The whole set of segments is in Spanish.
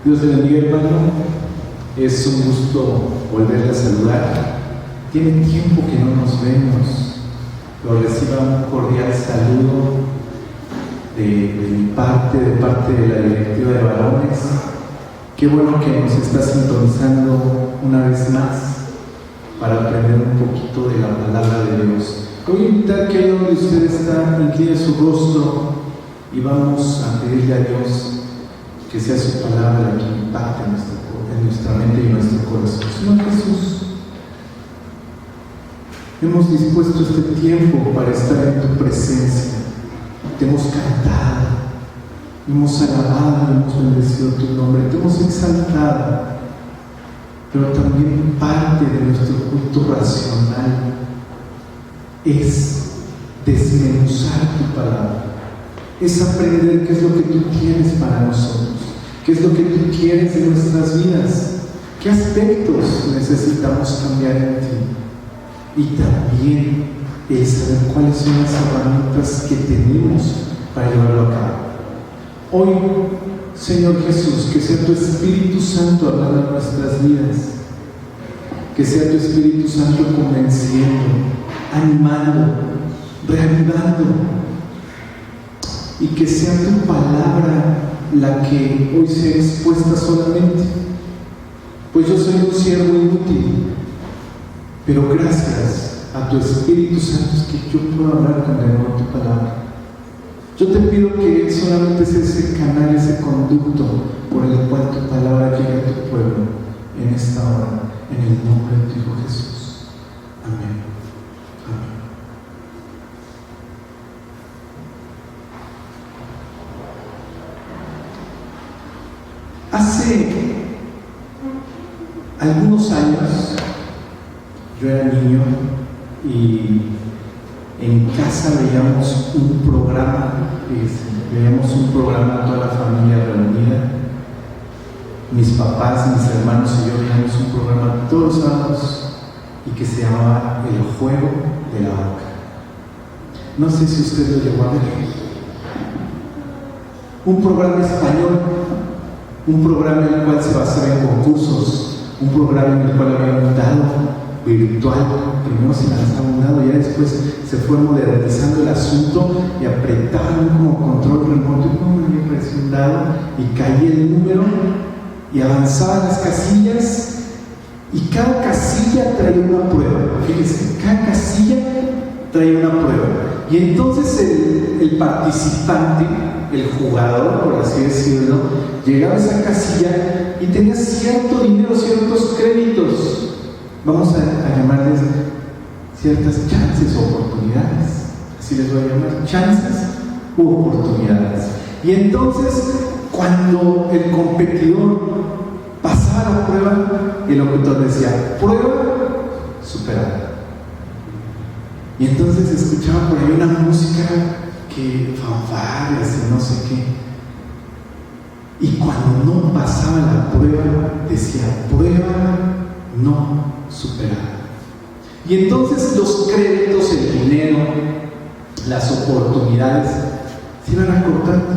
Dios le bendiga, hermano. Es un gusto volverle a saludar. Tiene tiempo que no nos vemos. Lo reciba un cordial saludo de mi parte, de parte de la directiva de varones. Qué bueno que nos está sintonizando una vez más para aprender un poquito de la palabra de Dios. Voy a invitar que ahí donde usted está, incline su rostro y vamos a pedirle a Dios que sea su palabra la que impacte en nuestra mente y en nuestro corazón. Señor Jesús, hemos dispuesto este tiempo para estar en tu presencia. Te hemos cantado, hemos alabado, hemos bendecido tu nombre, te hemos exaltado, pero también parte de nuestro culto racional es desmenuzar tu palabra, es aprender qué es lo que tú tienes para nosotros, qué es lo que tú quieres de nuestras vidas, qué aspectos necesitamos cambiar en ti, y también es saber cuáles son las herramientas que tenemos para llevarlo a cabo. Hoy, Señor Jesús, que sea tu Espíritu Santo hablando en nuestras vidas, que sea tu Espíritu Santo convenciendo, animando, reanimando, y que sea tu palabra la que hoy sea expuesta solamente. Pues yo soy un siervo inútil, pero gracias a tu Espíritu Santo es que yo puedo hablar con tu palabra. Yo te pido que solamente sea ese canal, ese conducto por el cual tu palabra llegue a tu pueblo en esta hora, en el nombre de tu Hijo Jesús. Amén. Amén. Hace algunos años yo era niño y en casa veíamos un programa, toda la familia reunida, mis papás, mis hermanos y yo veíamos un programa todos los sábados y que se llamaba El Juego de la Oca. No sé si usted lo llegó a ver. Un programa español, un programa en el cual se basaba en concursos, un programa en el cual había un dado virtual. Primero se lanzaba un dado y ya después se fue modernizando el asunto y apretaban como control remoto y como me apareció un dado y caía el número y avanzaban las casillas y cada casilla traía una prueba. Fíjense, cada casilla traía una prueba y entonces el participante, el jugador, por así decirlo, llegaba a esa casilla y tenía cierto dinero, ciertos créditos, vamos a llamarles ciertas chances o oportunidades, así les voy a llamar, chances u oportunidades. Y entonces, cuando el competidor pasaba la prueba, el locutor decía, prueba superada. Y entonces escuchaba por ahí una música que fanfarrias y no sé qué. Y cuando no pasaba la prueba, decía, prueba no superada. Y entonces los créditos, el dinero, las oportunidades se iban acortando,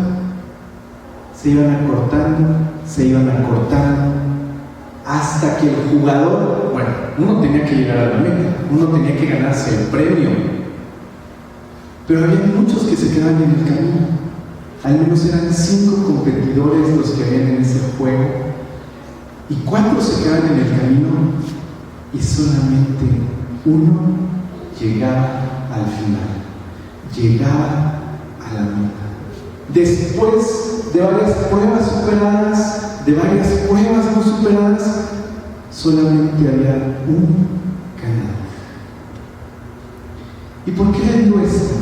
se iban acortando, hasta que el jugador, bueno, uno tenía que llegar a la meta, uno tenía que ganarse el premio, pero había muchos que se quedaban en el camino. Al menos eran 5 competidores los que habían en ese juego, y 4 se quedaban en el camino, y solamente uno llegaba al final, llegaba a la meta. Después de varias pruebas superadas, de varias pruebas no superadas, solamente había un ganador. ¿Y por qué le digo esto?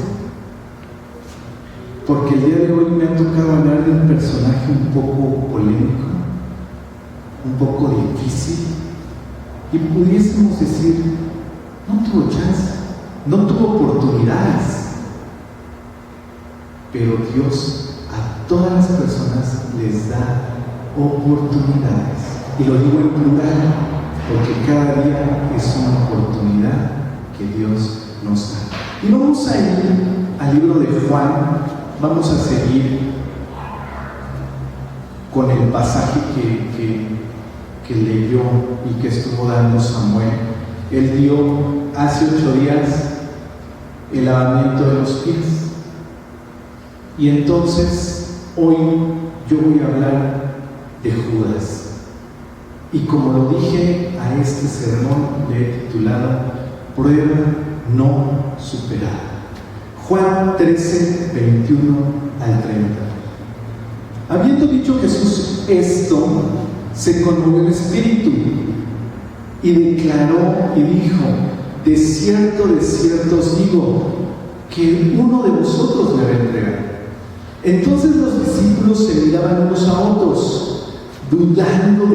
Porque el día de hoy me ha tocado hablar de un personaje un poco polémico, un poco difícil, y pudiésemos decir, no tuvo chance, no tuvo oportunidades, pero Dios a todas las personas les da oportunidades, y lo digo en plural, porque cada día es una oportunidad que Dios nos da. Y vamos a ir al libro de Juan, vamos a seguir con el pasaje que leyó y que estuvo dando Samuel. Él dio hace 8 días el lavamiento de los pies. Y entonces hoy yo voy a hablar de Judas. Y como lo dije a este sermón, le he titulado Prueba no superada. Juan 13, 21 al 30. Habiendo dicho Jesús esto, se conmovió el espíritu y declaró y dijo: de cierto os digo, que uno de vosotros me va a entregar. Entonces los discípulos se miraban unos a otros, dudando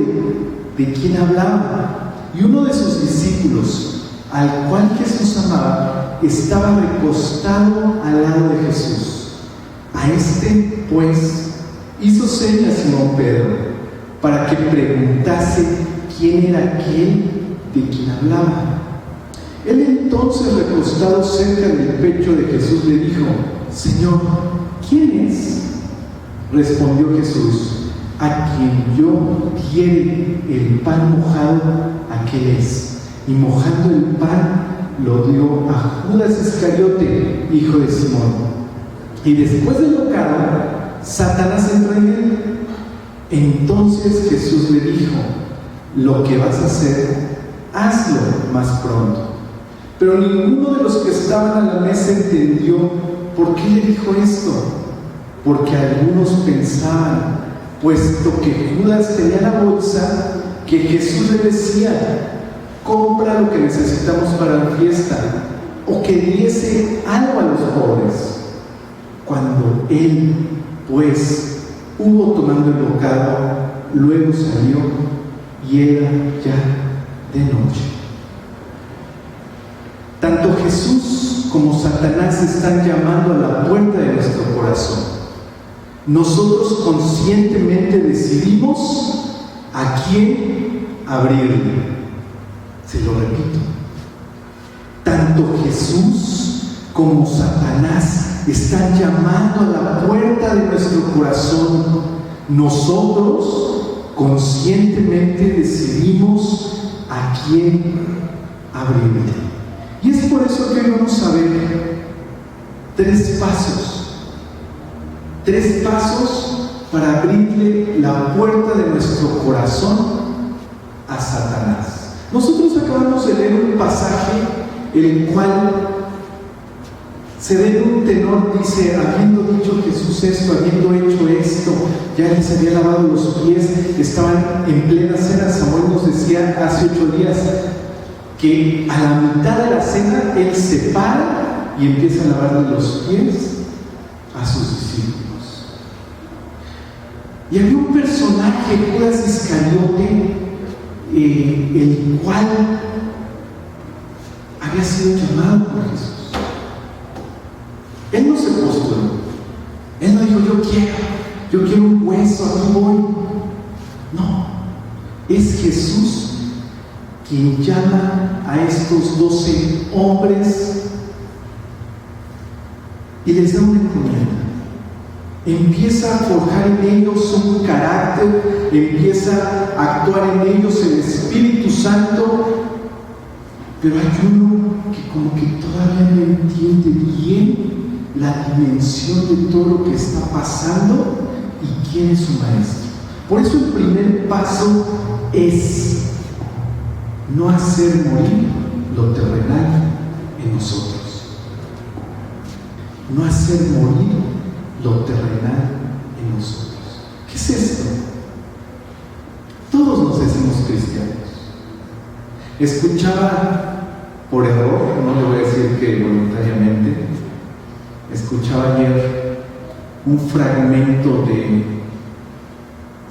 de quién hablaba. Y uno de sus discípulos, al cual Jesús amaba, estaba recostado al lado de Jesús. A este, pues, hizo señas Simón Pedro para que preguntase quién era aquel de quien hablaba. Él entonces, recostado cerca del pecho de Jesús, le dijo: Señor, ¿quién es? Respondió Jesús: a quien yo diere el pan mojado, aquel es. Y mojando el pan lo dio a Judas Iscariote, hijo de Simón. Y después del bocado, Satanás entró en él. Entonces Jesús le dijo: lo que vas a hacer, hazlo más pronto. Pero ninguno de los que estaban a la mesa entendió por qué le dijo esto, porque algunos pensaban, puesto que Judas tenía la bolsa, que Jesús le decía: compra lo que necesitamos para la fiesta, o que diese algo a los pobres. Cuando él, pues, hubo tomado el bocado, luego salió y era ya de noche. Tanto Jesús como Satanás están llamando a la puerta de nuestro corazón. Nosotros conscientemente decidimos a quién abrirle. Se lo repito. Tanto Jesús como Satanás están llamando a la puerta de nuestro corazón. Nosotros conscientemente decidimos a quién abrirle. Y es por eso que hoy vamos a ver 3 pasos. 3 pasos para abrirle la puerta de nuestro corazón a Satanás. Nosotros acabamos de leer un pasaje en el cual se ve un tenor, dice: habiendo dicho Jesús esto, habiendo hecho esto, ya les había lavado los pies, estaban en plena cena. Samuel nos decía hace 8 días que a la mitad de la cena él se para y empieza a lavarle los pies a sus discípulos. Y había un personaje, Judas Iscariote, el cual había sido llamado por Jesús. Él no se postuló, él no dijo: yo quiero un hueso, aquí voy. No, es Jesús quien llama a estos 12 hombres y les da una encomienda. Empieza a forjar en ellos un carácter, empieza a actuar en ellos el Espíritu Santo, pero hay uno que como que todavía no entiende bien la dimensión de todo lo que está pasando y quién es su maestro. Por eso el primer paso es no hacer morir lo terrenal en nosotros. No hacer morir lo terrenal en nosotros. ¿Qué es esto? Todos nos decimos cristianos. Escuchaba por error, no le voy a decir que voluntariamente, escuchaba ayer un fragmento de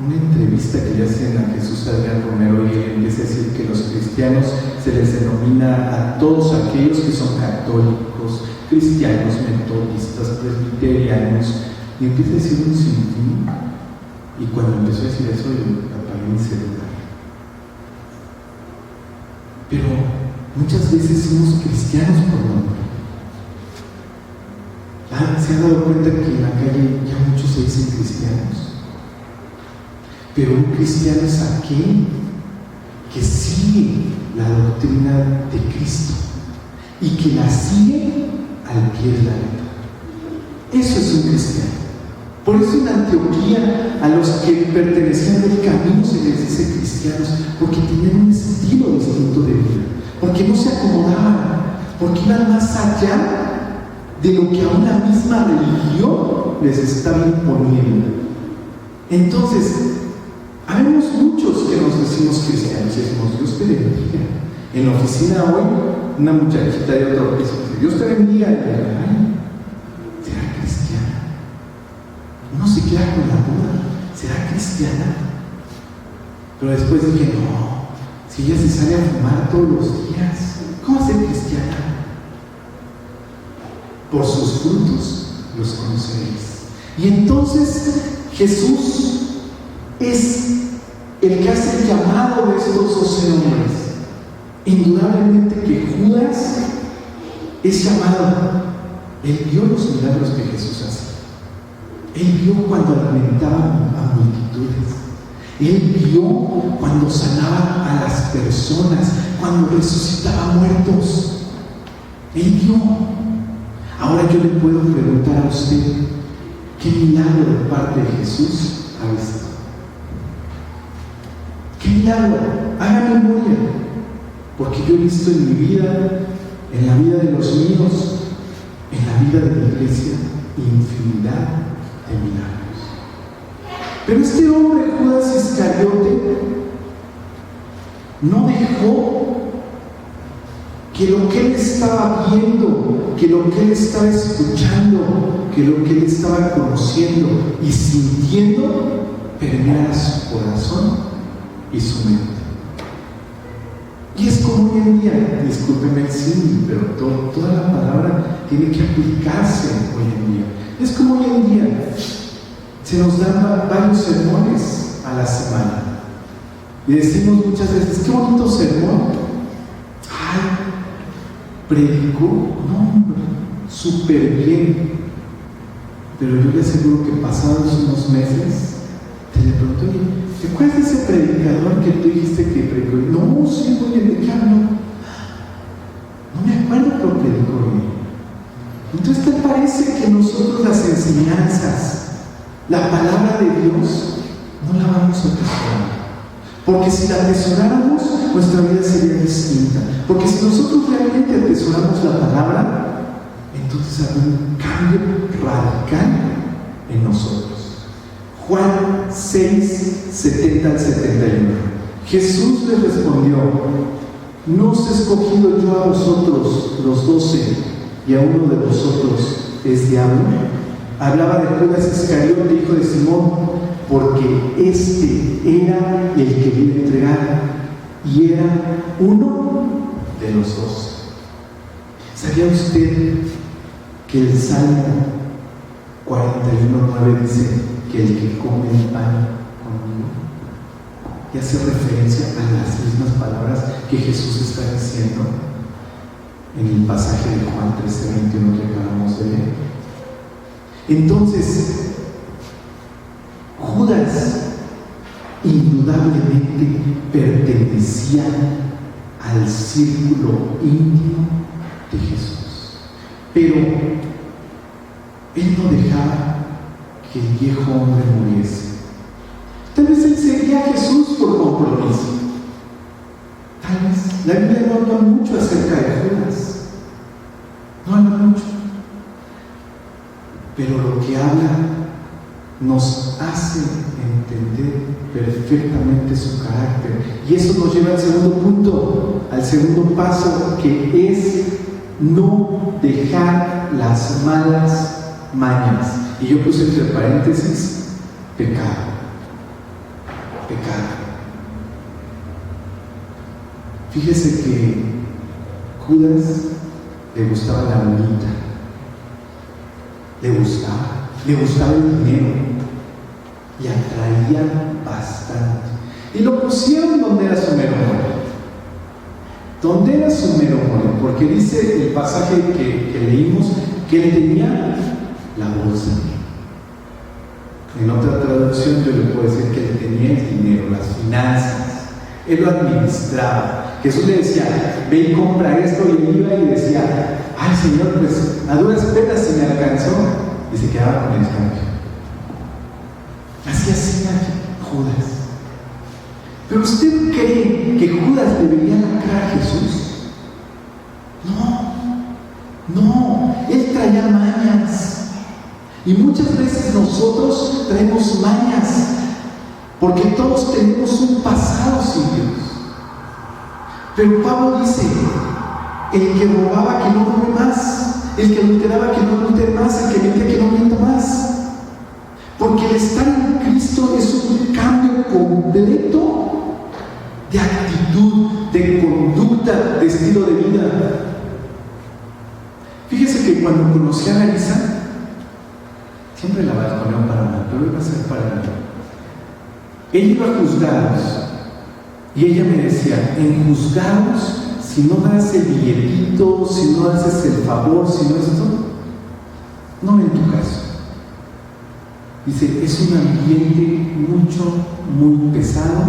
una entrevista que le hacen a Jesús Adrián Romero, y él empieza a decir que los cristianos se les denomina a todos aquellos que son católicos, cristianos, metodistas, presbiterianos, y empieza a decir un sinfín. Y cuando empezó a decir eso, yo apagué mi celular. Pero muchas veces somos cristianos por nombre. ¿Se han dado cuenta que en la calle ya muchos se dicen cristianos? Pero un cristiano es aquel que sigue la doctrina de Cristo y que la sigue al pie de la letra. Eso es un cristiano. Por eso en Antioquía a los que pertenecían al camino se les dice cristianos, porque tenían un estilo distinto de vida, porque no se acomodaban, porque iban más allá de lo que aún la misma religión les estaba imponiendo. Entonces, habemos muchos que nos decimos cristianos y decimos, Dios te bendiga. En la oficina hoy, una muchachita de otro piso, Dios te bendiga. Ay, ¿será cristiana? Uno se queda con la duda, ¿será cristiana? Pero después dije, no, si ella se sale a fumar todos los días, ¿cómo va a ser cristiana? Por sus frutos los conoceréis. Y entonces Jesús es el que hace el llamado de estos 12 hombres. Indudablemente que Judas es llamado. Él vio los milagros que Jesús hace. Él vio cuando alimentaba a multitudes. Él vio cuando sanaba a las personas, cuando resucitaba muertos. Él vio. Ahora yo le puedo preguntar a usted, ¿qué milagro de parte de Jesús ha visto? ¿Qué milagro? Haga memoria. Porque yo he visto en mi vida, en la vida de los míos, en la vida de la iglesia, infinidad de milagros. Pero este hombre, Judas Iscariote, no dejó que lo que él estaba viendo, que lo que él estaba escuchando, que lo que él estaba conociendo y sintiendo, permeara su corazón y su mente. Y es como hoy en día, discúlpeme el símil, pero toda la palabra tiene que aplicarse hoy en día. Es como hoy en día, se nos dan varios sermones a la semana. Y decimos muchas veces, qué bonito sermón. Ay, predicó, no hombre, súper bien. Pero yo le aseguro que pasados unos meses, te le pregunto, oye, ¿te acuerdas de ese predicador que tú dijiste que predicó? No, sí, muy bien, ¿de qué habló? No me acuerdo, pero predicó bien. Entonces, ¿te parece que nosotros las enseñanzas, la palabra de Dios, no la vamos a atesorar? Porque si la atesoráramos, nuestra vida sería distinta. Porque si nosotros realmente atesoramos la palabra, entonces habrá un cambio radical en nosotros. Juan 6, 70 al 71. Jesús les respondió: ¿no os he escogido yo a vosotros, los 12, y a uno de vosotros es diablo? Hablaba de Judas Iscariote, hijo de Simón, porque este era el que iba a entregar, y era uno de los 12. ¿Sabía usted que el Salmo 41:9 dice que el que come el pan conmigo? Y hace referencia a las mismas palabras que Jesús está diciendo en el pasaje de Juan 13:21 que acabamos de leer. Entonces, Judas indudablemente pertenecía al círculo íntimo de Jesús, pero él no dejaba que el viejo hombre muriese. Tal vez él seguía a Jesús por compromiso. Tal vez la Biblia no habla mucho acerca de Judas, no habla mucho, pero lo que habla nos hace entender perfectamente su carácter. Y eso nos lleva al segundo punto, al segundo paso, que es no dejar las malas mañas. Y yo puse entre paréntesis, pecado. Pecado. Fíjese que Judas le gustaba la bonita, le gustaba el dinero y atraía bastante. Y lo pusieron donde era su mero mole. ¿Dónde era su mero mole? Porque dice el pasaje que leímos que él tenía la bolsa. En otra traducción yo le puedo decir que él tenía el dinero, las finanzas. Él lo administraba. Jesús le decía, ve y compra esto, y él iba y decía, ay Señor, pues a duras penas se me alcanzó, y se quedaba con el cambio. Así hacía Judas. ¿Pero usted cree que Judas debería lacrar a Jesús? No, él traía mañas. Y muchas veces nosotros traemos mañas, porque todos tenemos un pasado sin Dios. Pero Pablo dice, el que robaba que no robe más, el que adulteraba que no adultere más, el que miente que no mienta más. Porque el estar en Cristo es un cambio completo de actitud, de conducta, de estilo de vida. Fíjese que cuando conocí a Larisa, siempre la balconeo para mal, pero iba a ser para mí. Ella iba a juzgados y ella me decía, en juzgados, si no das el billetito, si no haces el favor, si no esto, no en tu caso. Dice, es un ambiente muy pesado,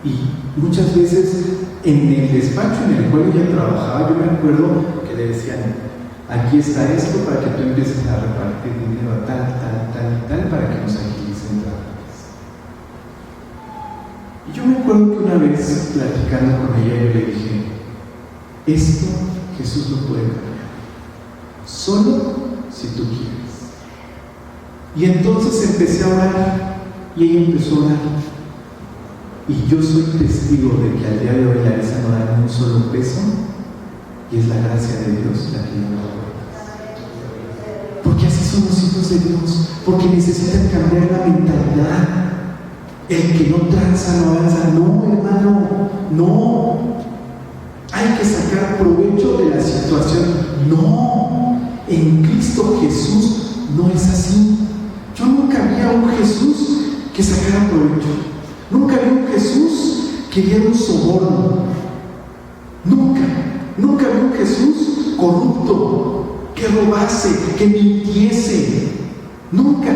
y muchas veces en el despacho en el cual ella trabajaba, yo me acuerdo que le decían, aquí está esto para que tú empieces a repartir dinero a tal para que nos agilicen trámites. Y yo me acuerdo que una vez platicando con ella yo le dije, esto Jesús lo puede cambiar, solo si tú quieres. Y entonces empecé a orar y ella empezó a orar. Y yo soy testigo de que al día de hoy Larisa no da ni un solo peso, y es la gracia de Dios la que nos da. Porque así son los hijos de Dios, porque necesitan cambiar la mentalidad. El que no tranza no avanza. No, hermano, no. Hay que sacar provecho de la situación. No, en Cristo Jesús no es así. Yo nunca vi a un Jesús que sacara provecho. Nunca vi a un Jesús que diera un soborno. Nunca vi a un Jesús corrupto, que robase, que mintiese. Nunca.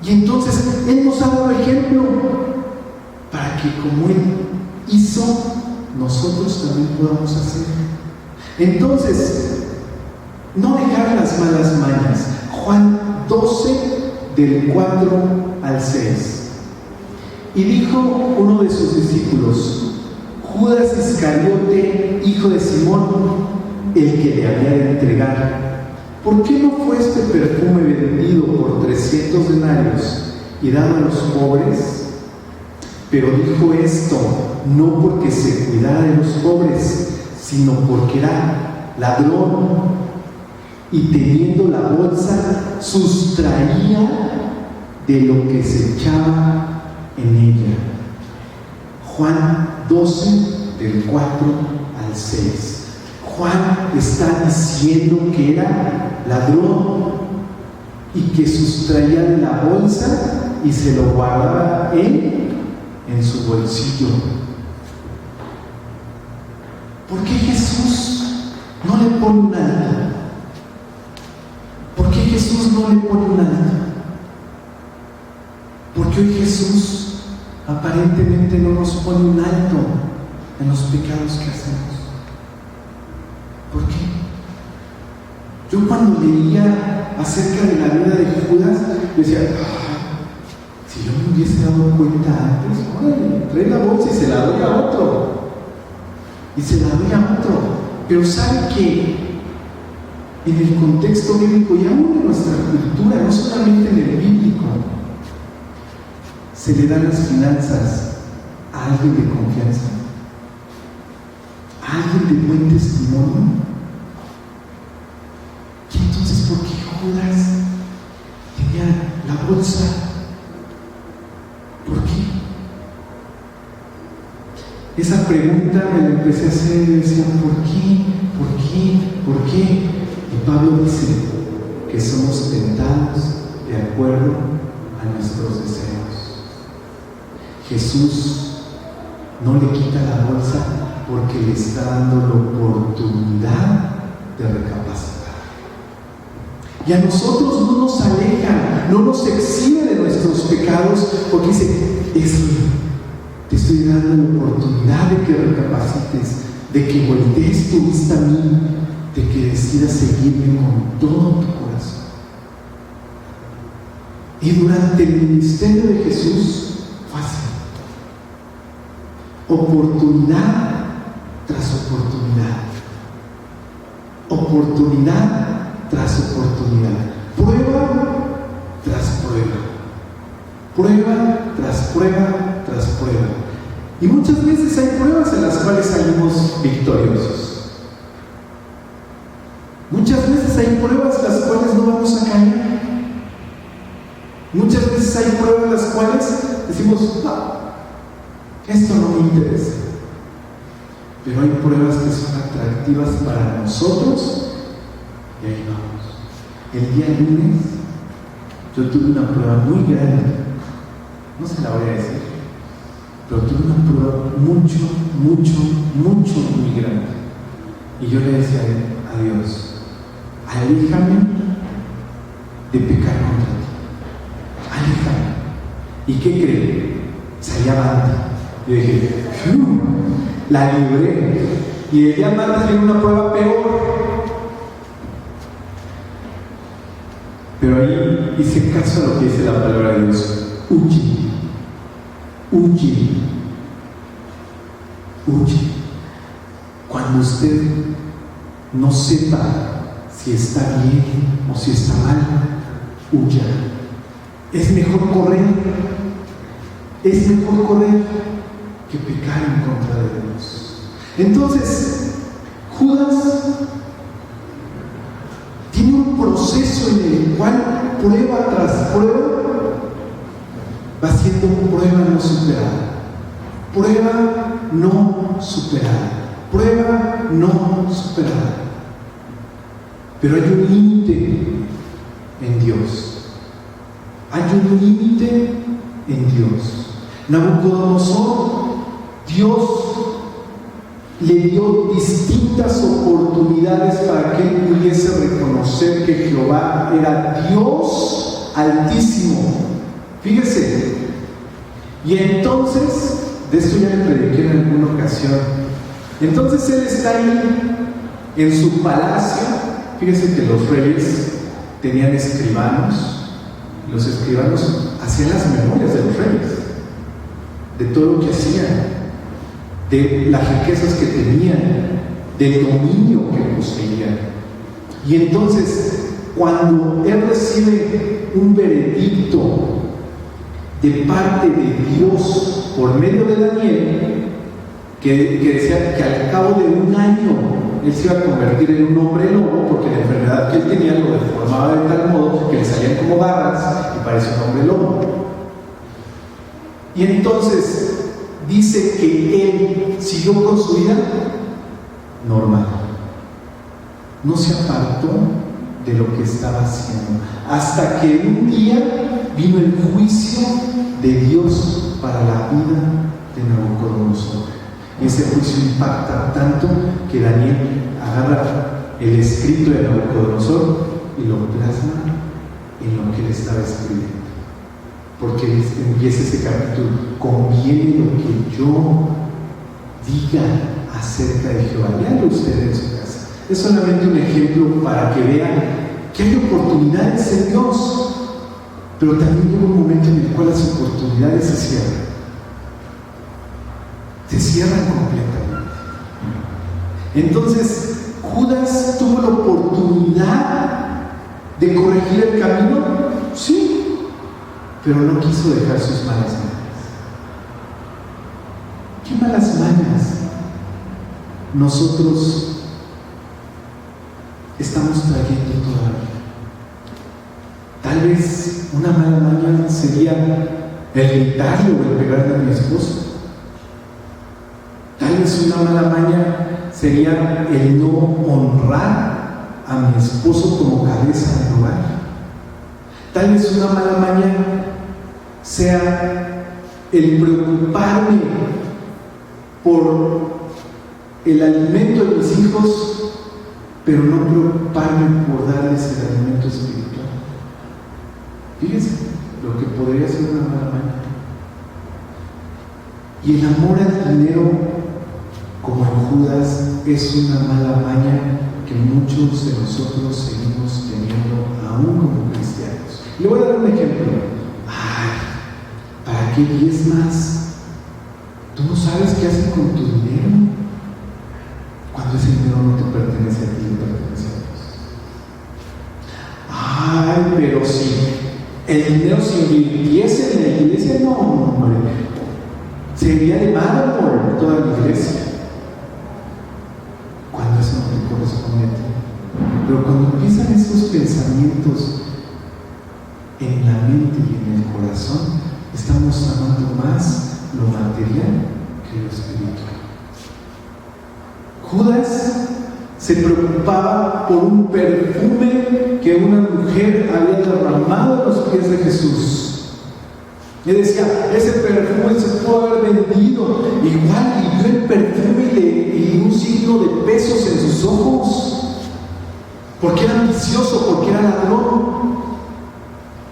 Y entonces Él nos ha dado ejemplo para que como Él hizo, nosotros también podamos hacer. Entonces, no dejar las malas mañas. Juan 12, del 4 al 6. Y dijo uno de sus discípulos, Judas Iscariote, hijo de Simón, el que le había de entregar, ¿por qué no fue este perfume vendido por 300 denarios y dado a los pobres? Pero dijo esto no porque se cuidara de los pobres, sino porque era ladrón, y teniendo la bolsa sustraía de lo que se echaba en ella. Juan 12, del 4 al 6. Juan está diciendo que era ladrón y que sustraía de la bolsa y se lo guardaba en su bolsillo. ¿Por qué Jesús no le pone un alto? ¿Por qué Jesús no le pone un alto? Porque hoy Jesús aparentemente no nos pone un alto en los pecados que hacemos. ¿Por qué? Yo cuando leía acerca de la vida de Judas, decía, si yo me hubiese dado cuenta antes, órale, trae la bolsa y se la doy a otro. Y se la doy a otro. Pero ¿sabe que en el contexto bíblico y aún en nuestra cultura, no solamente en el bíblico, se le dan las finanzas a alguien de confianza, a alguien de buen testimonio? Y entonces, ¿por qué Judas tenía la bolsa? ¿Por qué? Esa pregunta me la empecé a hacer y decía, ¿por qué? ¿Por qué? ¿Por qué? Y Pablo dice que somos tentados de acuerdo a nuestros deseos. Jesús no le quita la bolsa porque le está dando la oportunidad de recapacitar. Y a nosotros no nos aleja, no nos exime de nuestros pecados, porque dice, te estoy dando la oportunidad de que recapacites, de que voltees tu vista a mí, de que decidas seguirme con todo tu corazón. Y durante el ministerio de Jesús fue así. Oportunidad tras oportunidad. Oportunidad tras oportunidad. Prueba tras prueba. Prueba tras prueba tras prueba. Y muchas veces hay pruebas en las cuales salimos victoriosos. Muchas veces hay pruebas en las cuales no vamos a caer. Muchas veces hay pruebas en las cuales decimos, no, esto no me interesa. Pero hay pruebas que son atractivas para nosotros y ahí vamos. El día lunes yo tuve una prueba muy grande, no se la voy a decir, pero tuve una prueba muy grande. Y yo le decía a Dios, aléjame de pecar contra ti. Aléjame. ¿Y qué cree? Salía avante. Yo dije, la libré. Y el día martes viene una prueba peor. Pero ahí hice caso a lo que dice la palabra de Dios. Huye. Cuando usted no sepa si está bien o si está mal, huya. Es mejor correr que pecar en contra de Dios. Entonces, Judas tiene un proceso en el cual prueba tras prueba va siendo prueba no superada. Prueba no superada. Prueba no superada. Pero hay un límite en Dios. Hay un límite en Dios. Nabucodonosor, Dios le dio distintas oportunidades para que él pudiese reconocer que Jehová era Dios altísimo. Fíjese. Y entonces, de esto ya le prediqué en alguna ocasión. Entonces él está ahí en su palacio. Fíjese que los reyes tenían escribanos. Los escribanos hacían las memorias de los reyes, de todo lo que hacían, de las riquezas que tenían, del dominio que poseían. Y entonces, cuando él recibe un veredicto de parte de Dios por medio de Daniel, que decía que al cabo de un año él se iba a convertir en un hombre lobo, porque la enfermedad que él tenía lo deformaba de tal modo que le salían como garras y parecía un hombre lobo. Y entonces dice que él siguió con su vida normal, no se apartó de lo que estaba haciendo, hasta que un día vino el juicio de Dios para la vida de Nabucodonosor. Y ese juicio impacta tanto que Daniel agarra el escrito de Nabucodonosor y lo plasma en lo que él estaba escribiendo. Porque empieza ese capítulo: conviene lo que yo diga acerca de Jehová. Léanlo usted en su casa. Es solamente un ejemplo para que vean que hay oportunidades en Dios, pero también llega un momento en el cual las oportunidades se cierran. Se cierran completamente. Entonces, Judas tuvo la oportunidad de corregir el camino, sí, pero no quiso dejar sus malas mañas. ¿Qué malas mañas nosotros estamos trayendo todavía? Tal vez una mala maña sería el gritarle o el pegarle a mi esposo. Tal vez una mala maña sería el no honrar a mi esposo como cabeza del hogar. Tal vez una mala maña sea el preocuparme por el alimento de mis hijos pero no preocuparme por darles el alimento espiritual. Fíjense lo que podría ser una mala maña. Y el amor al dinero, como en Judas, es una mala maña que muchos de nosotros seguimos teniendo aún como cristianos. Le voy a dar un ejemplo. ¿Para qué diezmas? ¿Tú no sabes qué hacen con tu dinero? Cuando ese dinero no te pertenece a ti, le pertenece a Dios. Pero si el dinero se invirtiese en la iglesia, no, hombre, sería de mármol toda la iglesia. Cuando eso no te corresponde a ti. Pero cuando empiezan esos pensamientos en la mente y en el corazón, estamos amando más lo material que lo espiritual. Judas se preocupaba por un perfume que una mujer había derramado en los pies de Jesús. Y decía, ese perfume se pudo haber vendido. Igual, y vio el perfume y un signo de pesos en sus ojos. Porque era ambicioso, porque era ladrón.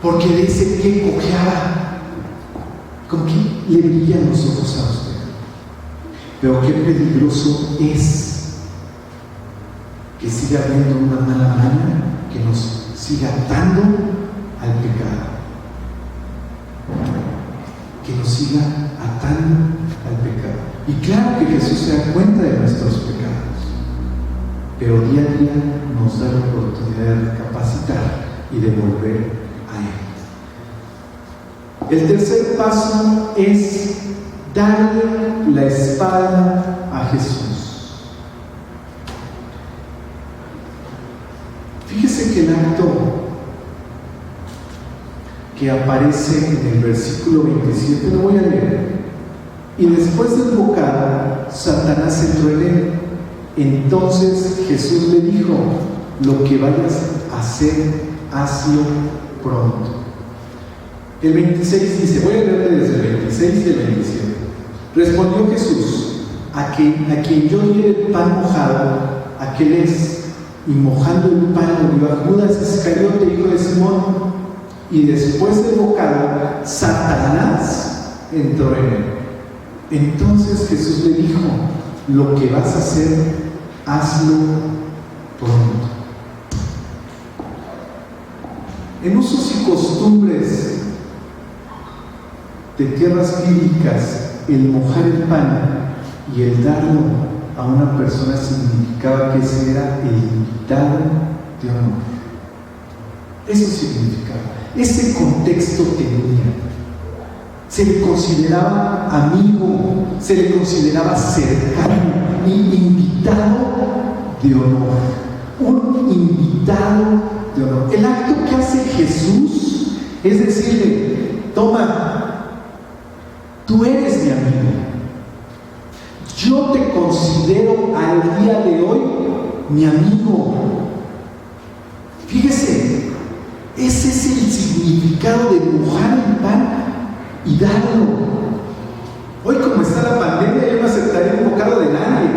Porque de ese pie cojeaba. ¿Con qué le brillan los ojos a usted? Pero qué peligroso es que siga habiendo una mala maña que nos siga atando al pecado. Que nos siga atando al pecado. Y claro que Jesús se da cuenta de nuestros pecados, pero día a día nos da la oportunidad de recapacitar y de volver a Él. El tercer paso es darle la espalda a Jesús. Fíjese que el acto que aparece en el versículo 27, lo voy a leer. Y después del bocado, Satanás entró en él. Entonces Jesús le dijo: lo que vayas a hacer, hazlo pronto. El 26 dice, voy a leerle desde el 26 y el 27. Respondió Jesús: a quien yo diera el pan mojado, aquel es. Y mojando el pan lo dio a Judas Iscariote, hijo de Simón. Y después del bocado, Satanás entró en él. Entonces Jesús le dijo: lo que vas a hacer, hazlo pronto. En usos y costumbres de tierras bíblicas, el mojar el pan y el darlo a una persona significaba que ese era el invitado de honor. Eso significaba. Ese contexto tenía. Se le consideraba amigo, se le consideraba cercano, y invitado de honor. Un invitado de honor. El acto que hace Jesús es decirle: toma, tú eres mi amigo. Yo te considero al día de hoy mi amigo. Fíjese, ese es el significado de mojar el pan y darlo. Hoy, como está la pandemia, yo no aceptaría un bocado de nadie.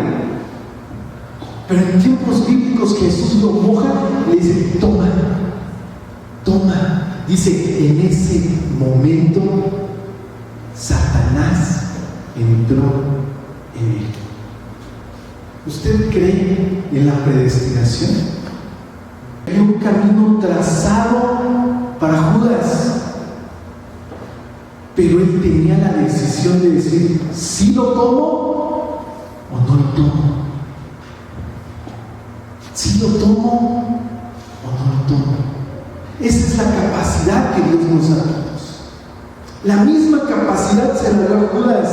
Pero en tiempos bíblicos Jesús lo moja y le dice: toma, toma. Dice, en ese momento Satanás entró en él. ¿Usted cree en la predestinación? Hay un camino trazado para Judas, pero él tenía la decisión de decir: ¿sí lo tomo o no lo tomo? ¿Sí lo tomo o no lo tomo? Esa es la capacidad que Dios nos da a todos. La misma capacidad se la dio a Judas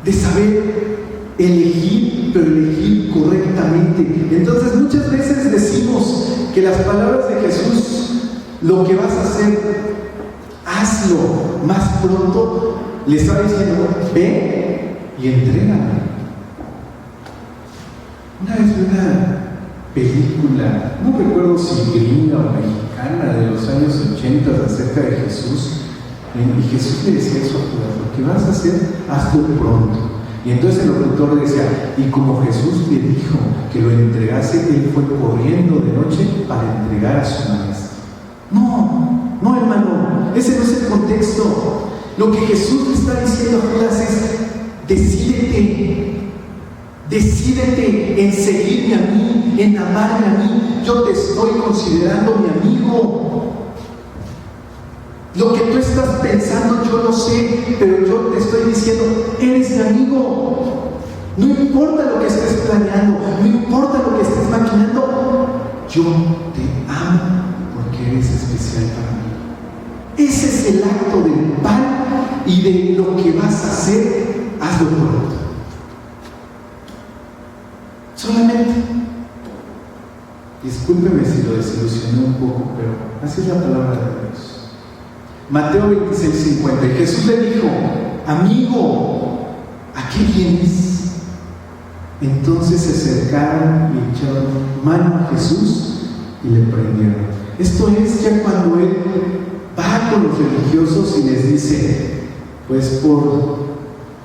de saber elegir, pero elegir correctamente. Entonces muchas veces decimos que las palabras de Jesús, lo que vas a hacer, hazlo más pronto, le está diciendo: ve y entrégame. Una vez vi una película, no recuerdo si gringa o mexicana, de los años 80 acerca de Jesús, y Jesús le decía eso a Judas: lo que vas a hacer, hazlo pronto. Y entonces el locutor decía, y como Jesús le dijo que lo entregase, él fue corriendo de noche para entregar a su maestro. No, no, hermano, ese no es el contexto. Lo que Jesús le está diciendo a Judas es, decídete en seguirme a mí, en amarme a mí. Yo te estoy considerando mi amigo. Lo que tú estás pensando yo no sé, pero yo te estoy diciendo, eres mi amigo. No importa lo que estés planeando, no importa lo que estés maquinando, yo te amo porque eres especial para mí. Ese es el acto del pan y de lo que vas a hacer, hazlo por otro. Solamente, discúlpeme si lo desilusioné un poco, pero así es la palabra de Dios. Mateo 26:50, y Jesús le dijo, amigo, ¿a qué vienes? Entonces se acercaron y echaron mano a Jesús y le prendieron. Esto es ya cuando él va con los religiosos y les dice, pues por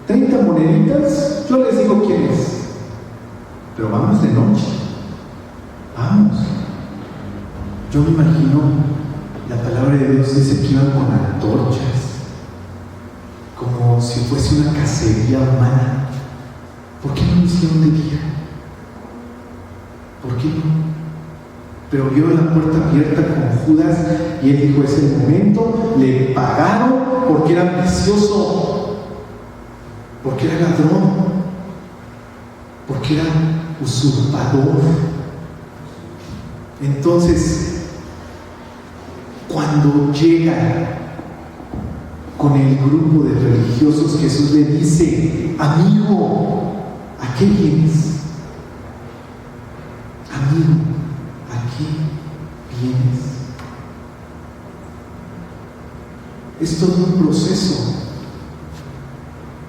30 moneditas, yo les digo quién es, pero vamos de noche, vamos. Yo me imagino, la palabra de Dios dice que iban con antorchas, como si fuese una cacería humana. ¿Por qué no lo hicieron de día? ¿Por qué no? Pero vio la puerta abierta con Judas y él dijo, es el momento. Le pagaron porque era ambicioso, porque era ladrón, porque era usurpador. Entonces, cuando llega con el grupo de religiosos, Jesús le dice, amigo, ¿a qué vienes? Amigo, ¿a qué vienes? Es todo un proceso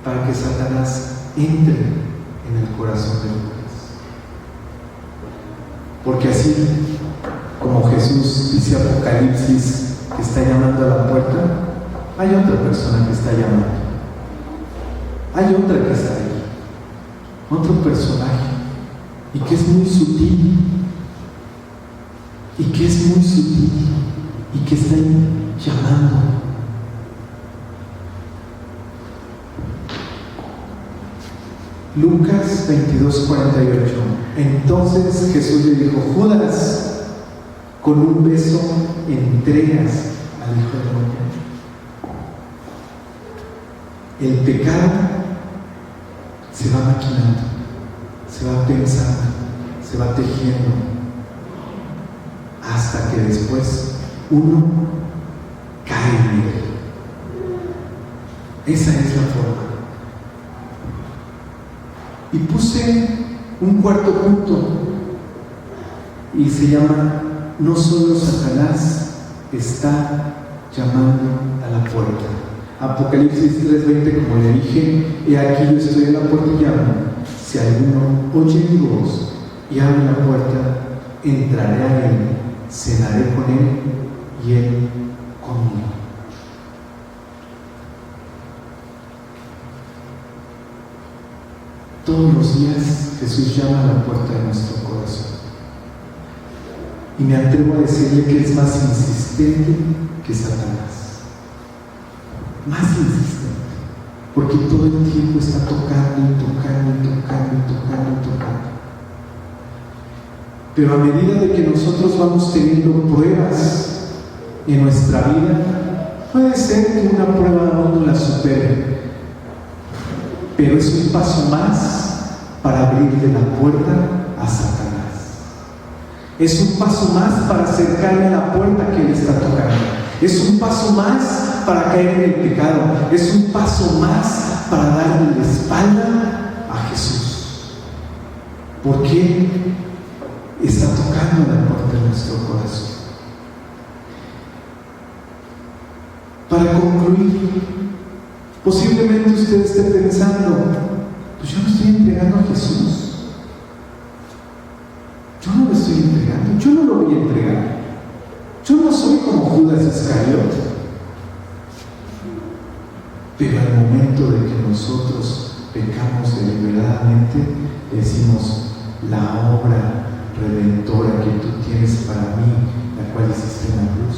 para que Satanás entre en el corazón de Judas. Porque así como Jesús dice Apocalipsis que está llamando a la puerta, hay otra persona que está llamando. Hay otra que está ahí. Otro personaje. Y que es muy sutil. Y que es muy sutil. Y que está ahí llamando. Lucas 22:48. Entonces Jesús le dijo, Judas, con un beso entregas al Hijo del Hombre. El pecado se va maquinando, se va pensando, se va tejiendo, hasta que después uno cae en él. Esa es la forma. Y puse un cuarto punto y se llama, no solo Satanás está llamando a la puerta. Apocalipsis 3:20, como le dije, he aquí yo estoy en la puerta y llamo. Si alguno oye mi voz y abre la puerta, entraré a él, cenaré con él y él conmigo. Todos los días Jesús llama a la puerta de nuestro corazón. Y me atrevo a decirle que es más insistente que Satanás. Más insistente. Porque todo el tiempo está tocando y tocando y tocando y tocando y tocando. Pero a medida de que nosotros vamos teniendo pruebas en nuestra vida, puede ser que una prueba no la supere. Pero es un paso más para abrirle la puerta a Satanás. Es un paso más para acercarme a la puerta que Él está tocando. Es un paso más para caer en el pecado. Es un paso más para darle la espalda a Jesús. Porque está tocando la puerta de nuestro corazón. Para concluir, posiblemente usted esté pensando, pues yo no estoy entregando a Jesús. Yo no lo estoy entregando, yo no lo voy a entregar. Yo no soy como Judas Iscariote. Pero al momento de que nosotros pecamos deliberadamente, decimos: la obra redentora que tú tienes para mí, la cual hiciste en la cruz,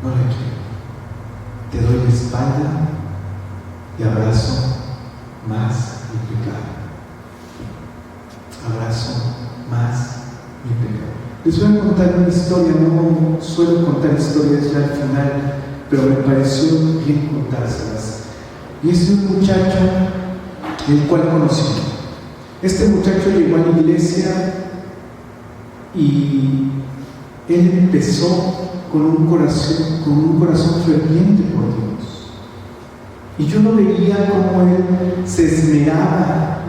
no la quiero. Te doy la espalda y abrazo más mi pecado. Abrazo más mi pecado. Les voy a contar una historia. No suelo contar historias ya al final, pero me pareció bien contárselas. Y es de un muchacho el cual conocí. Este muchacho llegó a la iglesia y él empezó con un corazón ferviente por Dios. Y yo no veía cómo él se esmeraba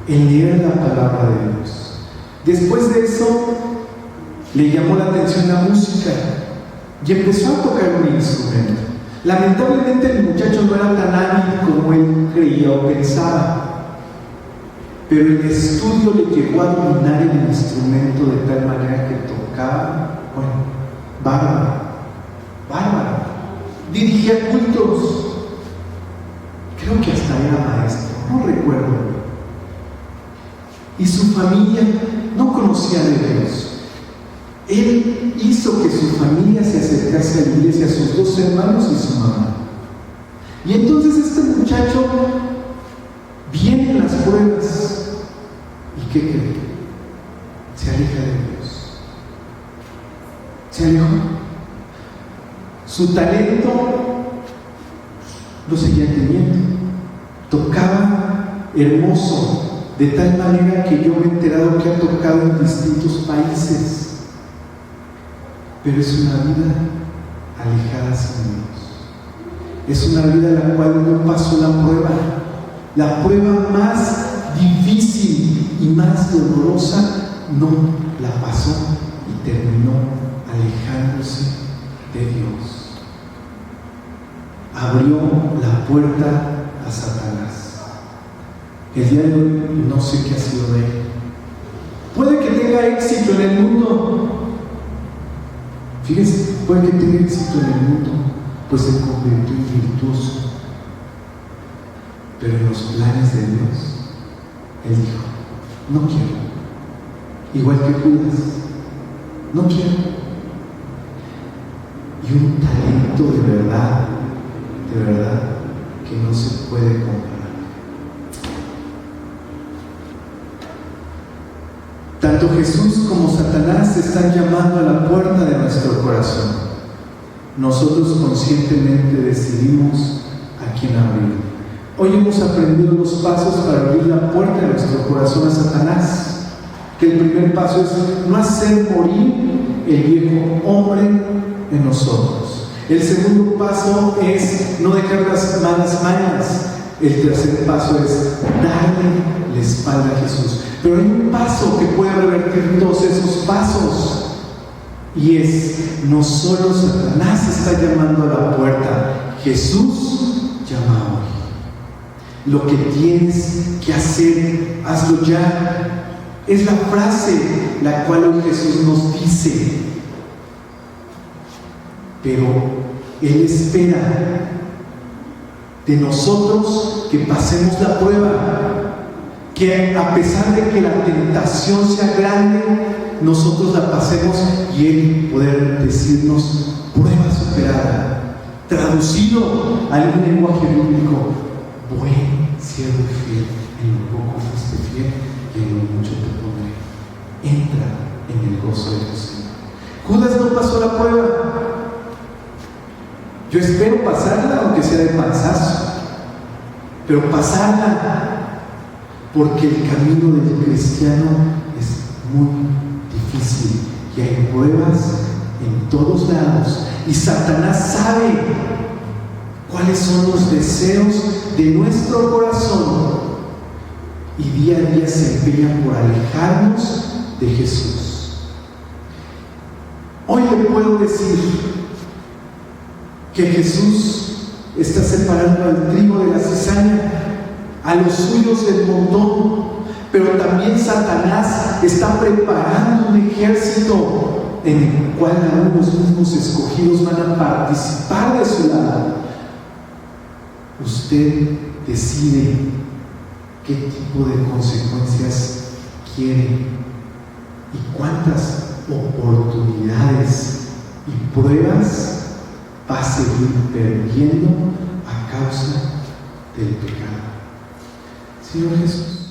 en leer la palabra de Dios. Después de eso, le llamó la atención la música y empezó a tocar un instrumento. Lamentablemente el muchacho no era tan hábil como él creía o pensaba, pero el estudio le llegó a dominar el instrumento de tal manera que tocaba, bárbaro. Dirigía cultos. Creo que hasta era maestro, no recuerdo. Y su familia no conocía de Dios. Él hizo que su familia se acercase a la iglesia, a sus dos hermanos y su mamá. Y entonces este muchacho viene las pruebas. ¿Y qué cree? Se aleja de Dios. Se alejó. Su talento lo seguía teniendo. Tocaba hermoso, de tal manera que yo me he enterado que ha tocado en distintos países. Pero es una vida alejada sin Dios. Es una vida en la cual no pasó la prueba más difícil y más dolorosa, no la pasó y terminó alejándose de Dios. Abrió la puerta a Satanás. El día de hoy no sé qué ha sido de él. Puede que tenga éxito en el mundo. Fíjense, puede que tenga éxito en el mundo, pues se convirtió en virtuoso. Pero en los planes de Dios, él dijo: no quiero. Igual que Judas, no quiero. Y un talento de verdad, que no se puede comparar. Tanto Jesús como Satanás están llamando a la puerta de nuestro corazón. Nosotros conscientemente decidimos a quién abrir. Hoy hemos aprendido los pasos para abrir la puerta de nuestro corazón a Satanás. Que el primer paso es no hacer morir el viejo hombre en nosotros. El segundo paso es no dejar las malas mañas. El tercer paso es darle la espalda a Jesús. Pero hay un paso que puede revertir todos esos pasos, y es: no solo Satanás está llamando a la puerta, Jesús llama hoy. Lo que tienes que hacer, hazlo ya. Es la frase la cual hoy Jesús nos dice. Pero Él espera de nosotros que pasemos la prueba, que a pesar de que la tentación sea grande, nosotros la pasemos y Él poder decirnos: prueba superada. Traducido al lenguaje bíblico: buen siervo y fiel, en lo poco fuiste fiel y en lo mucho te pondré. Entra en el gozo de tu Señor. Judas no pasó la prueba. Yo espero pasarla, aunque sea de panzazo, pero pasarla, porque el camino del cristiano es muy difícil y hay pruebas en todos lados, y Satanás sabe cuáles son los deseos de nuestro corazón y día a día se empeña por alejarnos de Jesús. Hoy le puedo decir que Jesús está separando al trigo de la cizaña, a los suyos del montón, pero también Satanás está preparando un ejército en el cual aún los mismos escogidos van a participar de su lado. Usted decide qué tipo de consecuencias quiere y cuántas oportunidades y pruebas va a seguir perdiendo a causa del pecado. Señor Jesús,